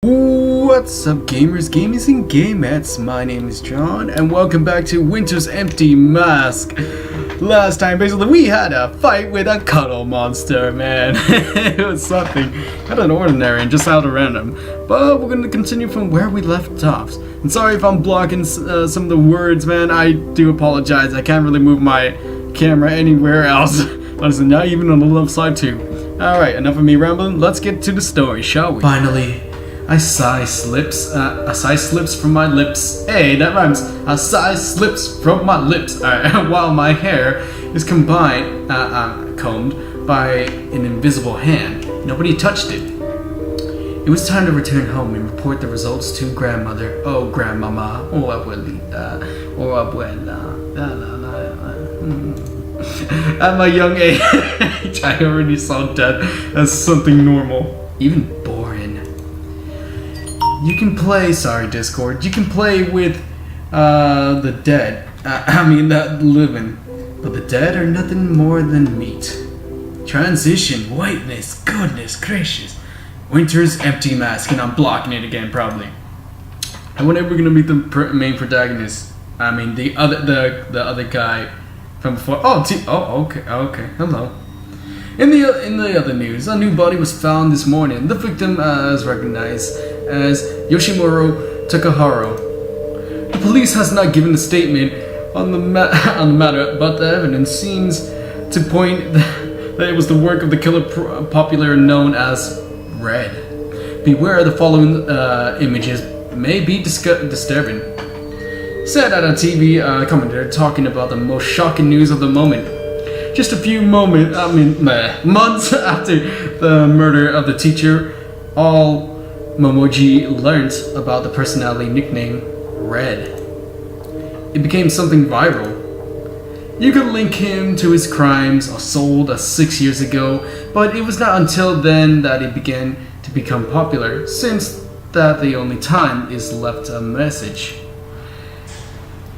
What's up, gamers, gamies, and gamettes? My name is John, and welcome back to Winter's Empty Mask. Last time, basically, we had a fight with a cuddle monster, man. It was something not an ordinary and just out of random. But we're going to continue from where we left off. And sorry if I'm blocking some of the words, man. I do apologize. I can't really move my camera anywhere else. Honestly, not even on the left side, too. Alright, enough of me rambling. Let's get to the story, shall we? Finally. A sigh slips from my lips. Hey, that rhymes. A sigh slips from my lips. While my hair is combined, combed by an invisible hand. Nobody touched it. It was time to return home and report the results to grandmother, grandmama, abuelita, abuela. At my young age, I already saw death as something normal, even boring. You can play, Discord, you can play with the dead, the living, but the dead are nothing more than meat. Transition, whiteness, goodness gracious. Winter's Empty Mask, and I'm blocking it again probably. And whenever we're gonna meet the main protagonist, the other guy from before. Okay, hello. In the other news, a new body was found this morning. The victim is recognized as Yoshimuro Takaharu. The police has not given a statement on the matter, but the evidence seems to point that it was the work of the killer popular known as Red. Beware, the following images may be disturbing. Said at a TV commentator talking about the most shocking news of the moment. Just a few months after the murder of the teacher, all Momoji learned about the personality nickname Red. It became something viral. You could link him to his crimes sold 6 years ago, but it was not until then that it began to become popular, since that the only time is left a message.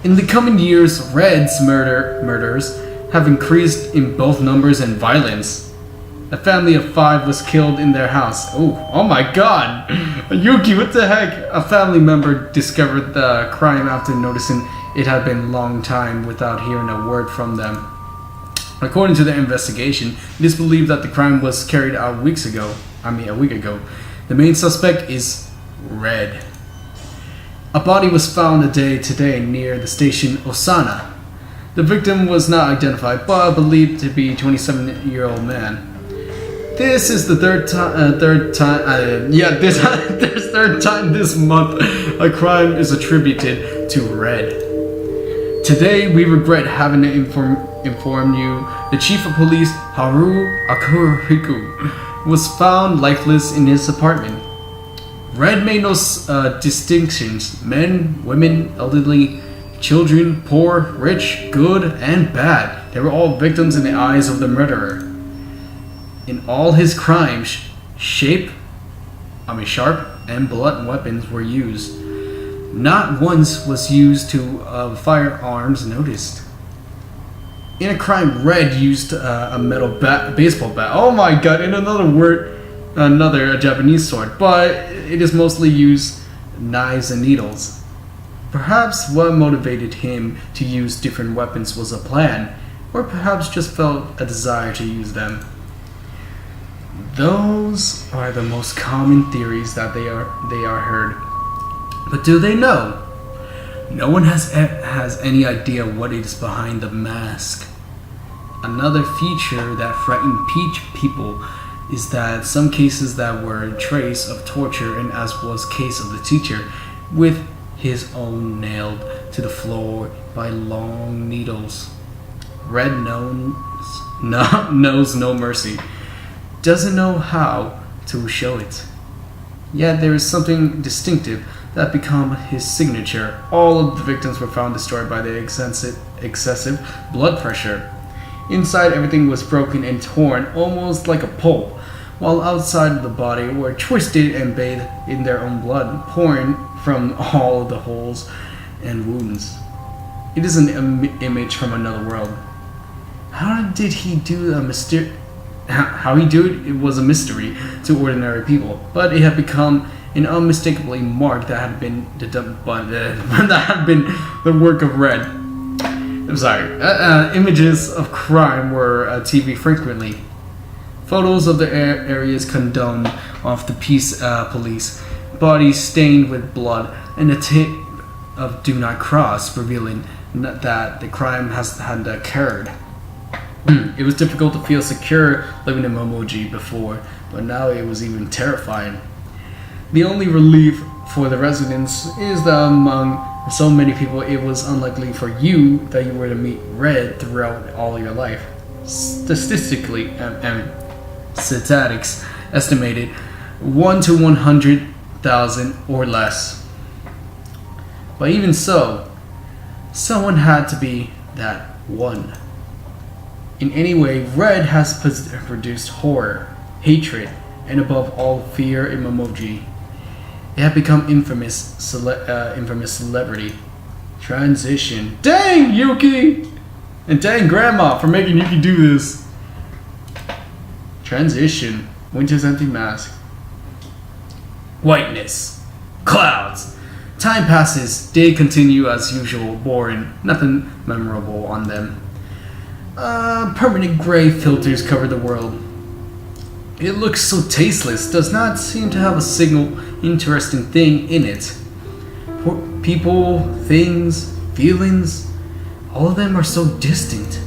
In the coming years, Red's murders have increased in both numbers and violence. A family of 5 was killed in their house. Oh my god! Yuki, what the heck? A family member discovered the crime after noticing it had been a long time without hearing a word from them. According to the investigation, it is believed that the crime was carried out a week ago. The main suspect is Red. A body was found today near the station Osana. The victim was not identified, but believed to be a 27-year-old man. This is the third time this month a crime is attributed to Red. Today, we regret having to inform you the chief of police, Haru Akuhiku, was found lifeless in his apartment. Red made no distinctions: men, women, elderly, children, poor, rich, good, and bad. They were all victims in the eyes of the murderer. In all his crimes, sharp and blunt weapons were used. Not once was used to firearms noticed. In a crime, Red used a metal baseball bat. Oh my god, in another Japanese sword, but it is mostly used knives and needles. Perhaps what motivated him to use different weapons was a plan, or perhaps just felt a desire to use them. Those are the most common theories that they are heard. But do they know? No one has any idea what is behind the mask. Another feature that frightened people is that some cases that were a trace of torture, and as was case of the teacher, with his own nailed to the floor by long needles. Red knows no mercy. Doesn't know how to show it. Yet there is something distinctive that became his signature. All of the victims were found destroyed by the excessive blood pressure. Inside, everything was broken and torn, almost like a pulp, while outside of the body were twisted and bathed in their own blood, pouring from all of the holes and wounds. It is an image from another world. How did he do How he did it was a mystery to ordinary people, but it had become and unmistakably marked that had been that had been the work of Red. I'm sorry. Images of crime were TV frequently. Photos of the areas condoned of the peace police, bodies stained with blood, and a tip of "Do Not Cross," revealing that the crime had occurred. It was difficult to feel secure living in Momoji before, but now it was even terrifying. The only relief for the residents is that among so many people, it was unlikely for you that you were to meet Red throughout all your life. Statistically, statistics estimated 1 to 100,000 or less. But even so, someone had to be that one. In any way, Red has produced horror, hatred, and above all, fear in Momoji. It had become infamous celebrity. Transition. Dang, Yuki! And dang, Grandma, for making Yuki do this. Transition. Winter's empty mask. Whiteness. Clouds. Time passes. Day continue as usual. Boring. Nothing memorable on them. Permanent gray filters cover the world. It looks so tasteless, does not seem to have a single interesting thing in it. People, things, feelings, all of them are so distant.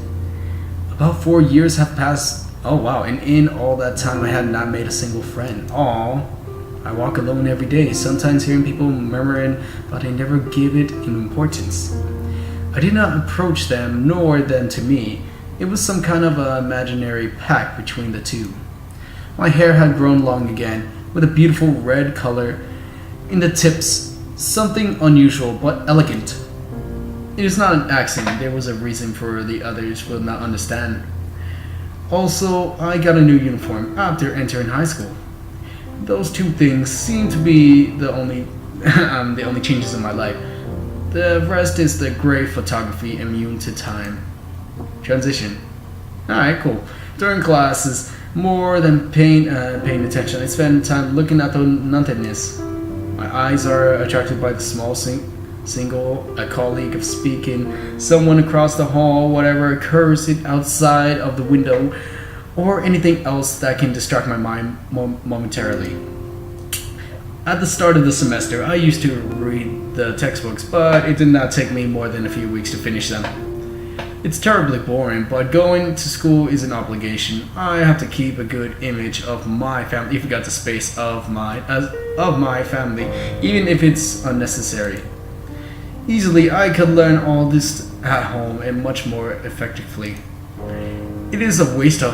About 4 years have passed. Oh wow, and in all that time I had not made a single friend. Aww. I walk alone every day, sometimes hearing people murmuring, but I never give it importance. I did not approach them, nor them to me. It was some kind of imaginary pact between the two. My hair had grown long again, with a beautiful red color in the tips, something unusual but elegant. It is not an accident, there was a reason for the others will not understand. Also, I got a new uniform after entering high school. Those two things seem to be the only changes in my life. The rest is the gray photography immune to time. Transition. Alright, cool. During classes, more than paying attention, I spend time looking at the nothingness. My eyes are attracted by the small single, a colleague of speaking, someone across the hall, whatever occurs outside of the window, or anything else that can distract my mind momentarily. At the start of the semester, I used to read the textbooks, but it did not take me more than a few weeks to finish them. It's terribly boring, but going to school is an obligation. I have to keep a good image of my family, if you got the space of my family, even if it's unnecessary. Easily, I could learn all this at home and much more effectively. It is a waste,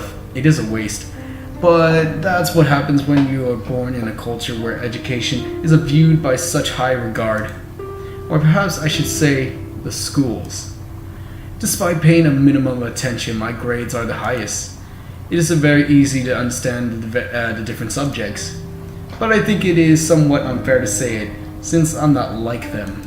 but that's what happens when you are born in a culture where education is viewed by such high regard. Or perhaps I should say, the schools. Despite paying a minimum attention, my grades are the highest. It is very easy to understand the different subjects, but I think it is somewhat unfair to say it, since I'm not like them.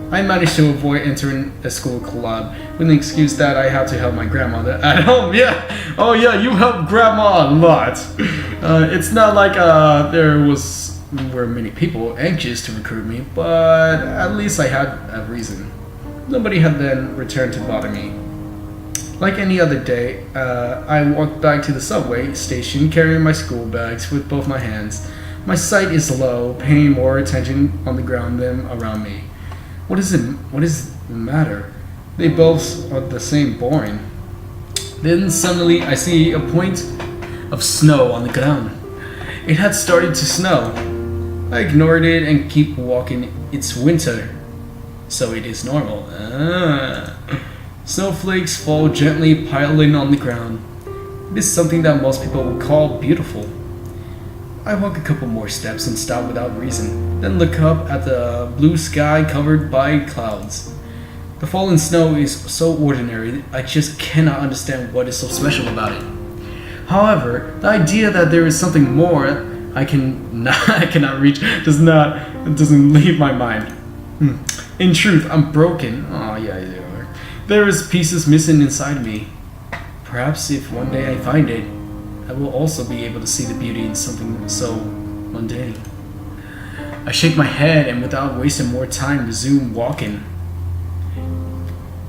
I managed to avoid entering a school club with an excuse that I had to help my grandmother at home. Yeah, oh yeah, you helped grandma a lot. It's not like were many people anxious to recruit me, but at least I had a reason. Nobody had then returned to bother me. Like any other day, I walked back to the subway station carrying my school bags with both my hands. My sight is low, paying more attention on the ground than around me. What is the matter? They both are the same boring. Then suddenly I see a point of snow on the ground. It had started to snow. I ignored it and keep walking. It's winter, so it is normal. Snowflakes fall gently, piling on the ground. It is something that most people would call beautiful. I walk a couple more steps and stop without reason, then look up at the blue sky covered by clouds. The fallen snow is so ordinary, I just cannot understand what is so special about it. However, the idea that there is something more I cannot reach doesn't leave my mind. In truth, I'm broken. Oh yeah, they are. There is pieces missing inside me. Perhaps if one day I find it, I will also be able to see the beauty in something so mundane. I shake my head and without wasting more time resume walking.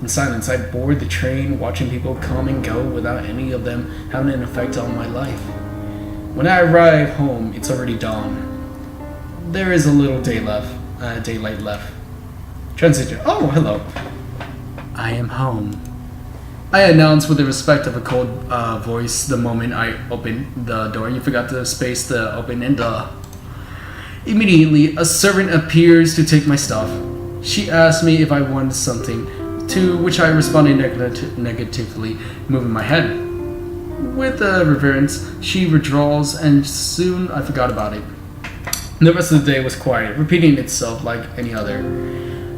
In silence, I board the train, watching people come and go without any of them having an effect on my life. When I arrive home, it's already dawn. There is a little daylight left. Transition. Oh, hello. I am home. I announce with the respect of a cold voice the moment I open the door. You forgot to space the open and the. Immediately, a servant appears to take my stuff. She asks me if I wanted something, to which I responded negatively, moving my head. With a reverence, she withdraws, and soon I forgot about it. The rest of the day was quiet, repeating itself like any other.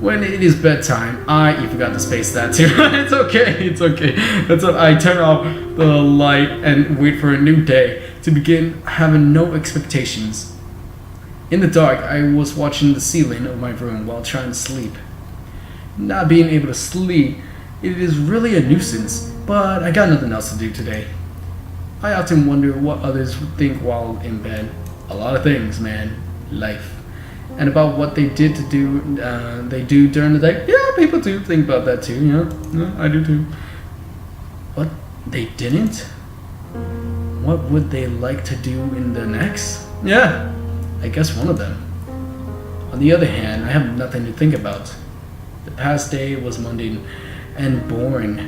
When it is bedtime, you forgot to space that too. It's okay. That's what I turn off the light and wait for a new day to begin, having no expectations. In the dark, I was watching the ceiling of my room while trying to sleep. Not being able to sleep, it is really a nuisance, but I got nothing else to do today. I often wonder what others would think while in bed. A lot of things, man. Life. And about what they do during the day. Yeah, people do think about that too, yeah, I do too. What they didn't? What would they like to do in the next? Yeah, I guess one of them. On the other hand, I have nothing to think about. The past day was mundane and boring,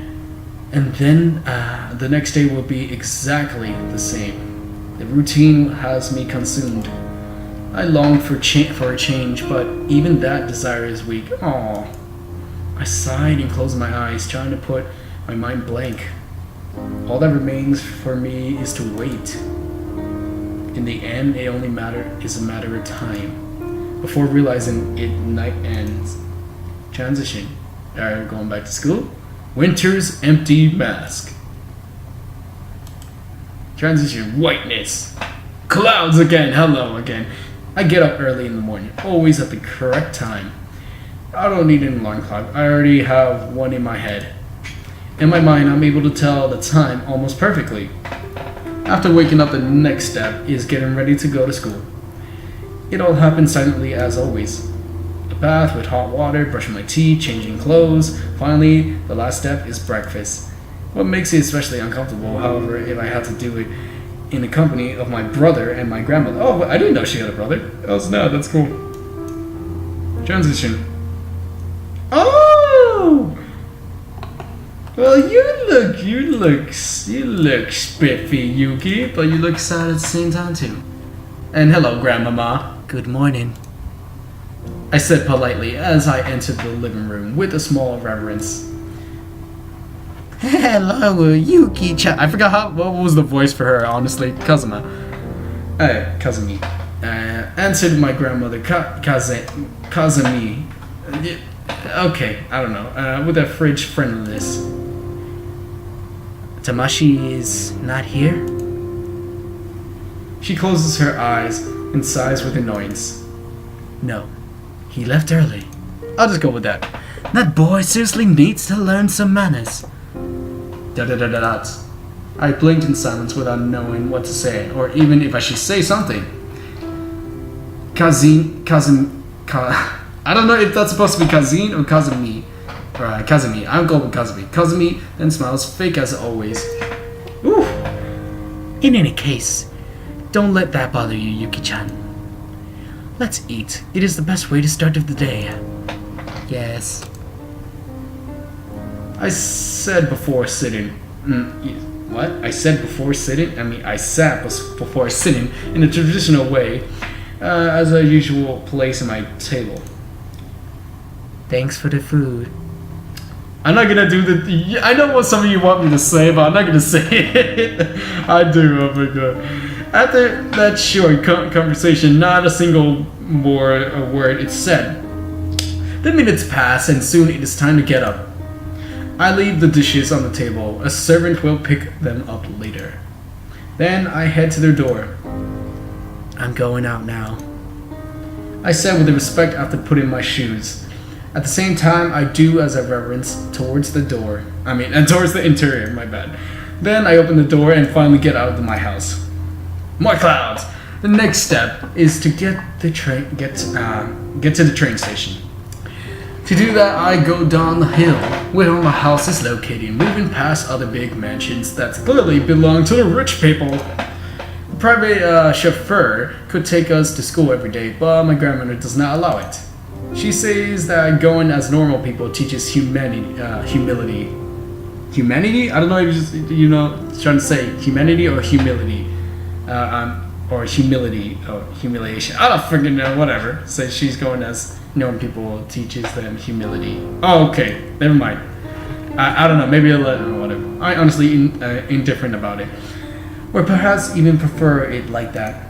and then the next day will be exactly the same. The routine has me consumed. I long for a change, but even that desire is weak. Aww. I sighed and closed my eyes, trying to put my mind blank. All that remains for me is to wait. In the end, it only is a matter of time. Before realizing it, night ends. Transition. Going back to school. Winter's empty mask. Transition. Whiteness. Clouds again. Hello again. I get up early in the morning, always at the correct time. I don't need an alarm clock. I already have one in my head. In my mind, I'm able to tell the time almost perfectly. After waking up, the next step is getting ready to go to school. It all happens silently as always. A bath with hot water, brushing my teeth, changing clothes. Finally, the last step is breakfast. What makes it especially uncomfortable, however, if I have to do it in the company of my brother and my grandmother. Oh, I didn't know she had a brother. Oh, snap, that's cool. Transition. Oh! Well, you look spiffy, Yuki, but you look sad at the same time too. And hello, Grandmama. Good morning. I said politely as I entered the living room with a small reverence. Hello, Yuki-chan. I forgot what was the voice for her, honestly. Kazuma. Kazumi. Answered my grandmother, Kazumi. Okay, I don't know. With a fridge friendliness. Tamashi is not here? She closes her eyes and sighs with annoyance. No, he left early. I'll just go with that. That boy seriously needs to learn some manners. I blinked in silence without knowing what to say, or even if I should say something. I don't know if that's supposed to be Kazin or Kazumi. Or Kazumi. I'll go with Kazumi. Kazumi then smiles, fake as always. Ooh. In any case, don't let that bother you, Yuki-chan. Let's eat. It is the best way to start the day. Yes. I said before sitting. What? I said before sitting? I sat before sitting in a traditional way, as a usual place at my table. Thanks for the food. I'm not gonna do the. I know what some of you want me to say, but I'm not gonna say it. I do. Oh my god. After that short conversation, not a single word is said. The minutes pass, and soon it is time to get up. I leave the dishes on the table. A servant will pick them up later. Then I head to their door. I'm going out now, I said with respect after putting my shoes. At the same time, I do as a reverence towards the door. And towards the interior, my bad. Then I open the door and finally get out of my house. More clouds! The next step is to get to the train station. To do that, I go down the hill where my house is located, moving past other big mansions that clearly belong to the rich people. The private chauffeur could take us to school every day, but my grandmother does not allow it. She says that going as normal people teaches humility. Humanity? I don't know if you know, trying to say humanity or humility. Or humility, or humiliation. I don't freaking know, whatever. So she's going as normal people teaches them humility. Oh, okay, never mind. I don't know, maybe I'll let her, whatever. I honestly indifferent about it. Or perhaps even prefer it like that.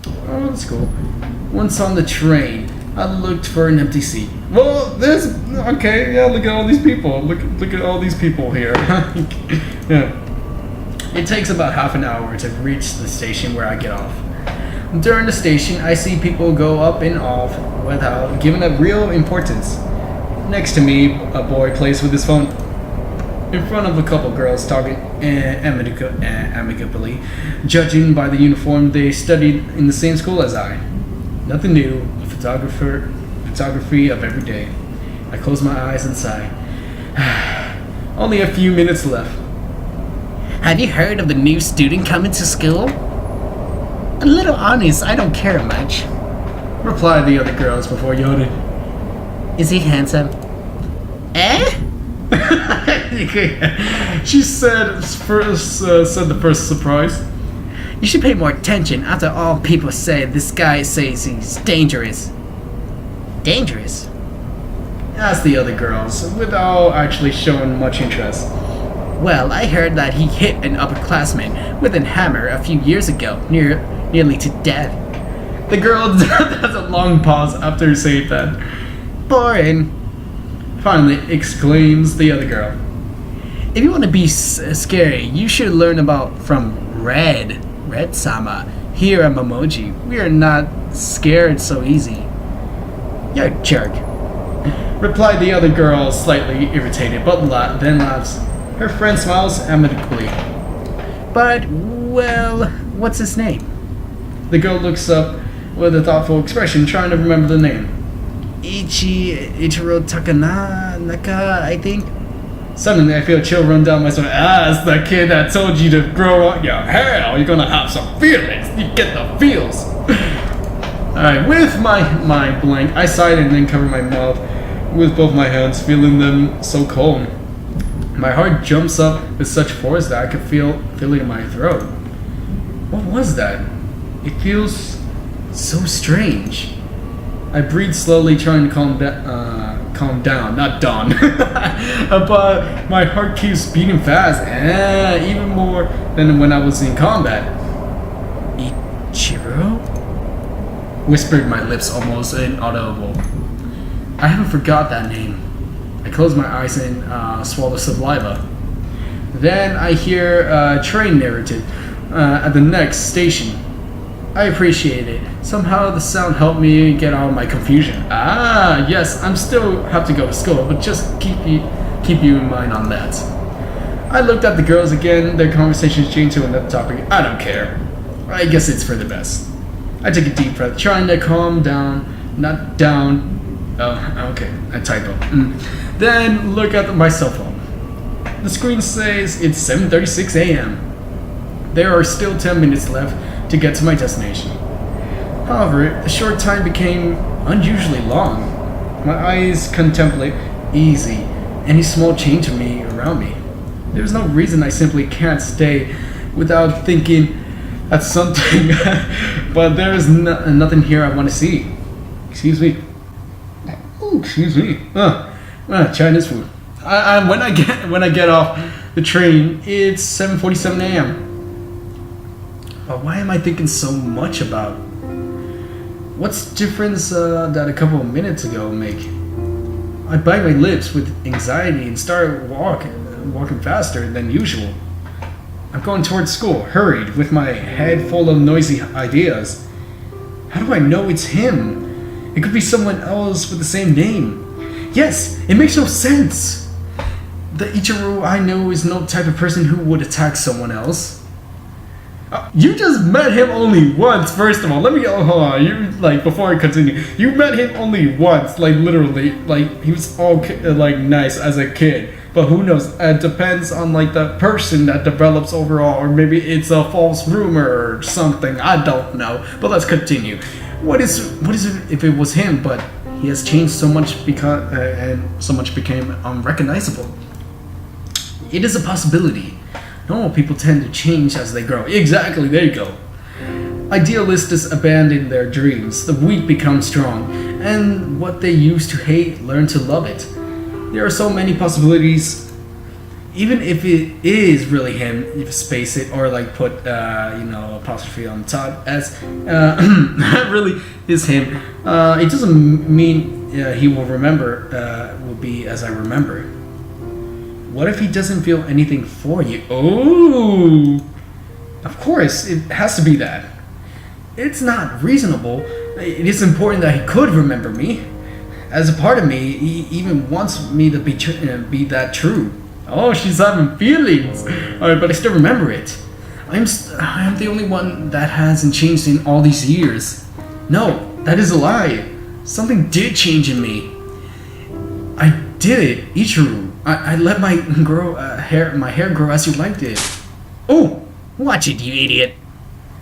Oh, that's cool. Once on the train, I looked for an empty seat. Well, okay, yeah, look at all these people. Look at all these people here. Yeah. It takes about half an hour to reach the station where I get off. During the station, I see people go up and off without giving it real importance. Next to me, a boy plays with his phone. In front of a couple girls talking amicably, judging by the uniform they studied in the same school as I. Nothing new, photography of every day. I close my eyes and sigh. Only a few minutes left. Have you heard of the new student coming to school? A little honest, I don't care much, replied the other girls before yawning. Is he handsome? Eh? She said the first surprise. You should pay more attention after all people say this guy says he's dangerous. Dangerous? Asked the other girls, without actually showing much interest. Well, I heard that he hit an upperclassman with a hammer a few years ago, nearly to death. The girl has a long pause after saying that. Boring, finally exclaims the other girl. If you want to be scary, you should learn from Red Sama. Here at Momoji, we are not scared so easy. You're a jerk, replied the other girl, slightly irritated, but then laughs. Her friend smiles amicably. But, well, what's his name? The girl looks up with a thoughtful expression, trying to remember the name. Ichiro Takanaka, I think. Suddenly, I feel a chill run down my spine. It's the kid that told you to grow up your hair. You're gonna have some feelings. You get the feels. Alright, with my mind blank, I sighed and then covered my mouth with both my hands, feeling them so cold. My heart jumps up with such force that I could feel it in my throat. What was that? It feels so strange. I breathe slowly, trying to calm down, not dawn. But my heart keeps beating fast, even more than when I was in combat. Ichiro? Whispered my lips almost inaudible. I haven't forgot that name. I close my eyes and swallow saliva. Then I hear a train narrative at the next station. I appreciate it. Somehow the sound helped me get out of my confusion. Yes, I'm still have to go to school, but just keep you in mind on that. I looked at the girls again. Their conversations changed to another topic. I don't care. I guess it's for the best. I take a deep breath, trying to calm down, not down. Oh, okay, I typo. Then look at my cell phone. The screen says it's 7:36 a.m. There are still 10 minutes left to get to my destination. However, the short time became unusually long. My eyes contemplate any small change of me around me. There's no reason I simply can't stay without thinking at something. But there's nothing here I want to see. Excuse me. Oh, excuse me. Chinese food. When I get off the train, it's 7:47 a.m. But why am I thinking so much about? What's the difference that a couple of minutes ago make? I bite my lips with anxiety and start walking faster than usual. I'm going towards school, hurried, with my head full of noisy ideas. How do I know it's him? It could be someone else with the same name. Yes, it makes no sense. The Ichiro I know is no type of person who would attack someone else. You just met him only once, first of all. Let me hold on. You like before I continue. You met him only once, like literally. Like he was all like nice as a kid. But who knows? It depends on like the person that develops overall, or maybe it's a false rumor or something. I don't know. But let's continue. What is it if it was him? But he has changed so much because and so much became unrecognizable. It is a possibility. Normal people tend to change as they grow. Exactly. There you go. Idealists abandon their dreams. The weak become strong, and what they used to hate learn to love it. There are so many possibilities. Even if it is really him, you space it or like put apostrophe on the top as that really is him. It doesn't mean he will remember will be as I remember. What if he doesn't feel anything for you? Oh, of course it has to be that. It's not reasonable. It is important that he could remember me. As a part of me, he even wants me to be that true. Oh, she's having feelings. Alright, but I still remember it. I am the only one that hasn't changed in all these years. No, that is a lie. Something did change in me. I did it, Ichiru. I let my hair grow as you liked it. Oh, watch it, you idiot.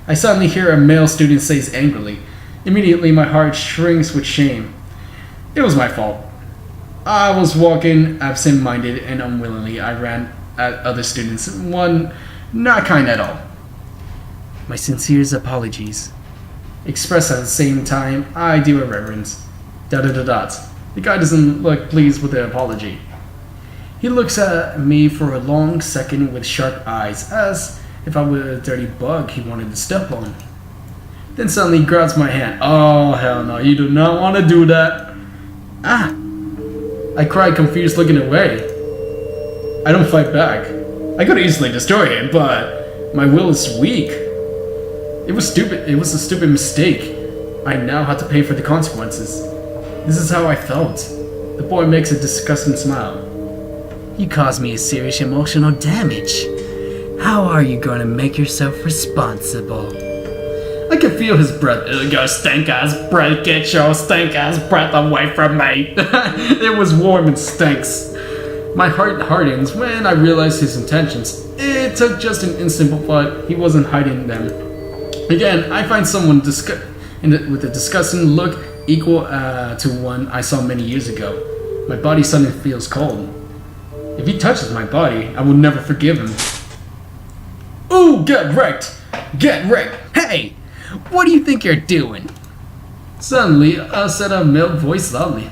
I suddenly hear a male student say angrily. Immediately, my heart shrinks with shame. It was my fault. I was walking absent-minded and unwillingly I ran at other students, one not kind at all. My sincerest apologies. Expressed at the same time, I do a reverence. The guy doesn't look pleased with the apology. He looks at me for a long second with sharp eyes, as if I were a dirty bug he wanted to step on. Then suddenly he grabs my hand. Oh, hell no, you do not want to do that. Ah! I cried, confused, looking away. I don't fight back. I could easily destroy him, but my will is weak. It was stupid. It was a stupid mistake. I now have to pay for the consequences. This is how I felt. The boy makes a disgusting smile. You caused me a serious emotional damage. How are you going to make yourself responsible? I can feel his breath. Your stank-ass breath, get your stank-ass breath away from me. It was warm and stinks. My heart hardens when I realized his intentions. It took just an instant, but he wasn't hiding them. Again, I find someone with a disgusting look equal to one I saw many years ago. My body suddenly feels cold. If he touches my body, I will never forgive him. Ooh, get wrecked! Get wrecked! Hey! What do you think you're doing? Suddenly, said a male voice loudly.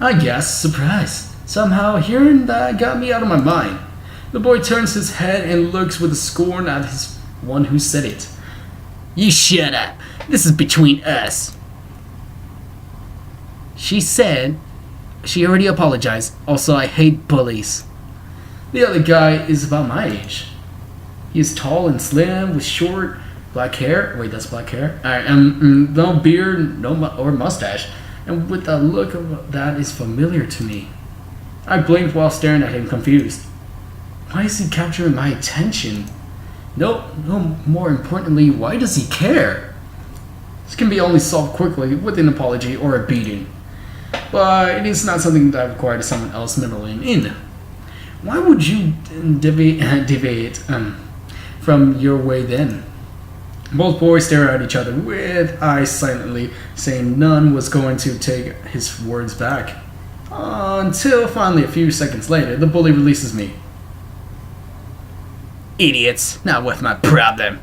I guess, surprised. Somehow, hearing that got me out of my mind. The boy turns his head and looks with scorn at his one who said it. You shut up. This is between us. She said she already apologized. Also, I hate bullies. The other guy is about my age. He is tall and slim with short black hair. Wait, that's black hair? No beard, or mustache. And with a look that is familiar to me. I blinked while staring at him, confused. Why is he capturing my attention? No, more importantly, why does he care? This can be only solved quickly with an apology or a beating. But it is not something that requires someone else meddling in. Why would you deviate from your way then? Both boys stare at each other with eyes silently, saying none was going to take his words back. Until finally, a few seconds later, the bully releases me. Idiots, not worth my problem,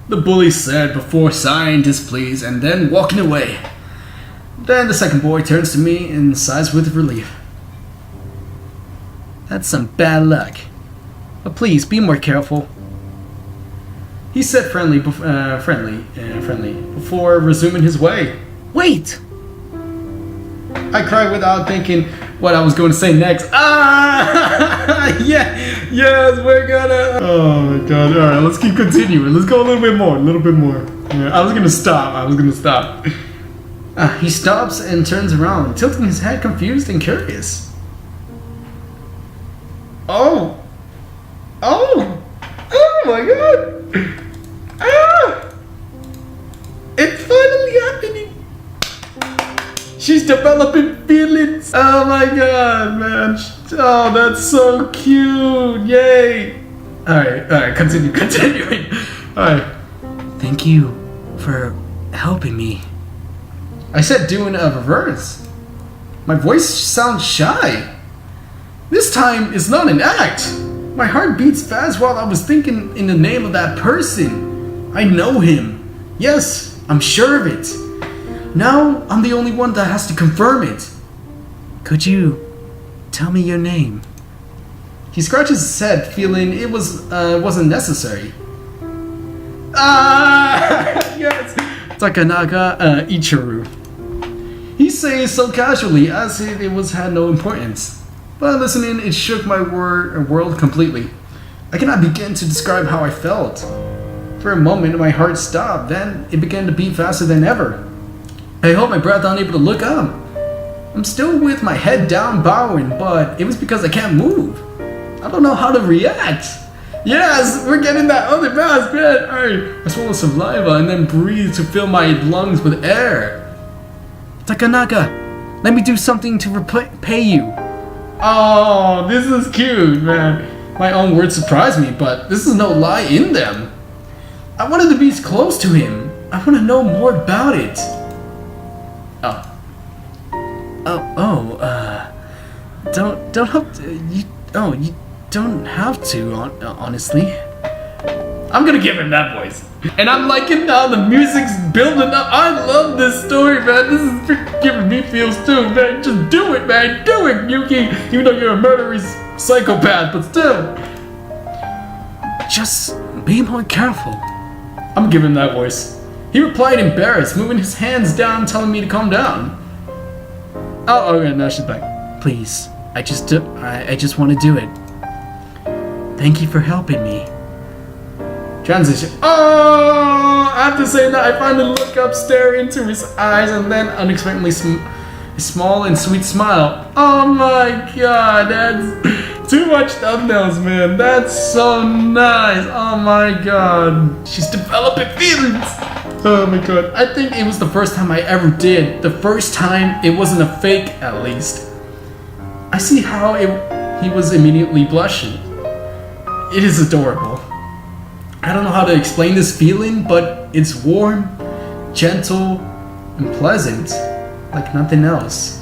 the bully said before sighing displeased and then walking away. Then the second boy turns to me and sighs with relief. That's some bad luck. But please, be more careful. He said friendly before resuming his way. Wait! I cried without thinking what I was going to say next. Ah! Yes, we're gonna... Oh my god, alright, let's keep continuing. Let's go a little bit more, Yeah, I was gonna stop. He stops and turns around, tilting his head confused and curious. Oh my god! She's developing feelings. Oh my god, man. Oh, that's so cute. Yay. Alright, continuing. Alright. Thank you for helping me. I said doing a reverse. My voice sounds shy. This time it's not an act. My heart beats fast while I was thinking in the name of that person. I know him. Yes, I'm sure of it. Now I'm the only one that has to confirm it. Could you tell me your name? He scratches his head, feeling it wasn't necessary. Yes! Takanaga Ichiru. He says so casually, as if it had no importance. But listening, it shook my world completely. I cannot begin to describe how I felt. For a moment, my heart stopped, then it began to beat faster than ever. I held my breath, unable to look up. I'm still with my head down, bowing, but it was because I can't move. I don't know how to react. Yes, we're getting that other mask, man. Alright, I swallow saliva and then breathe to fill my lungs with air. Takanaga, let me do something to repay you. Oh, this is cute, man. My own words surprise me, but this is no lie in them. I wanted to be close to him. I want to know more about it. Don't have to, you don't have to, honestly. I'm gonna give him that voice. And I'm liking how the music's building up. I love this story, man. This is giving me feels too, man. Just do it, man. Do it, Yuki. Even though you're a murderous psychopath, but still. Just be more careful. I'm giving him that voice. He replied embarrassed, moving his hands down, telling me to calm down. Oh, okay, now she's back. Please, I just want to do it. Thank you for helping me. Transition. Oh! After saying that, I finally look up, stare into his eyes, and then unexpectedly a small and sweet smile. Oh my god, that's too much thumbnails, man. That's so nice. Oh my god. She's developing feelings. Oh my god. I think it was the first time I ever did. The first time it wasn't a fake, at least. I see how he was immediately blushing. It is adorable. I don't know how to explain this feeling, but it's warm, gentle, and pleasant, like nothing else.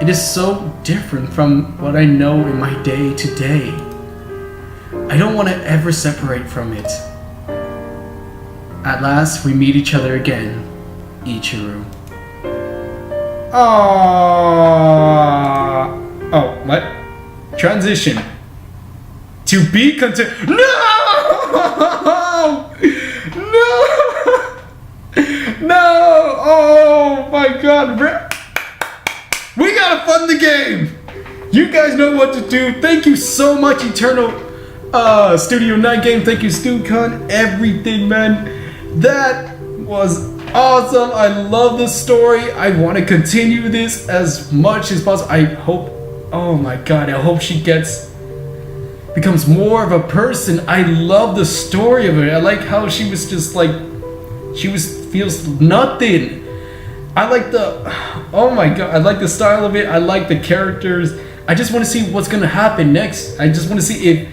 It is so different from what I know in my day to day. I don't want to ever separate from it. At last, we meet each other again, Ichiru. Oh, what? Transition. To be continued. No! No! Oh my god. We gotta fund the game! You guys know what to do. Thank you so much, Eternal Studio 9 Game. Thank you, StuCon. Everything, man. That was awesome. I love the story. I want to continue this as much as possible. I hope, oh my god, I hope she becomes more of a person. I love the story of it. I like how she was just like, feels nothing. I like oh my god, I like the style of it. I like the characters. I just want to see what's gonna happen next. I just want to see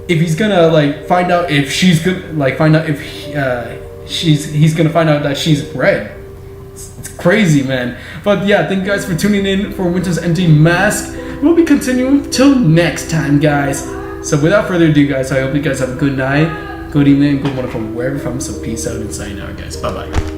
if he's gonna like find out if she's gonna like find out if he's gonna find out that she's red. It's crazy, man. But yeah, thank you guys for tuning in for Winter's Empty Mask. We'll be continuing till next time, guys. So without further ado, guys, I hope you guys have a good night, good evening, good wonderful wherever from. So peace out and sign out, guys. Bye bye.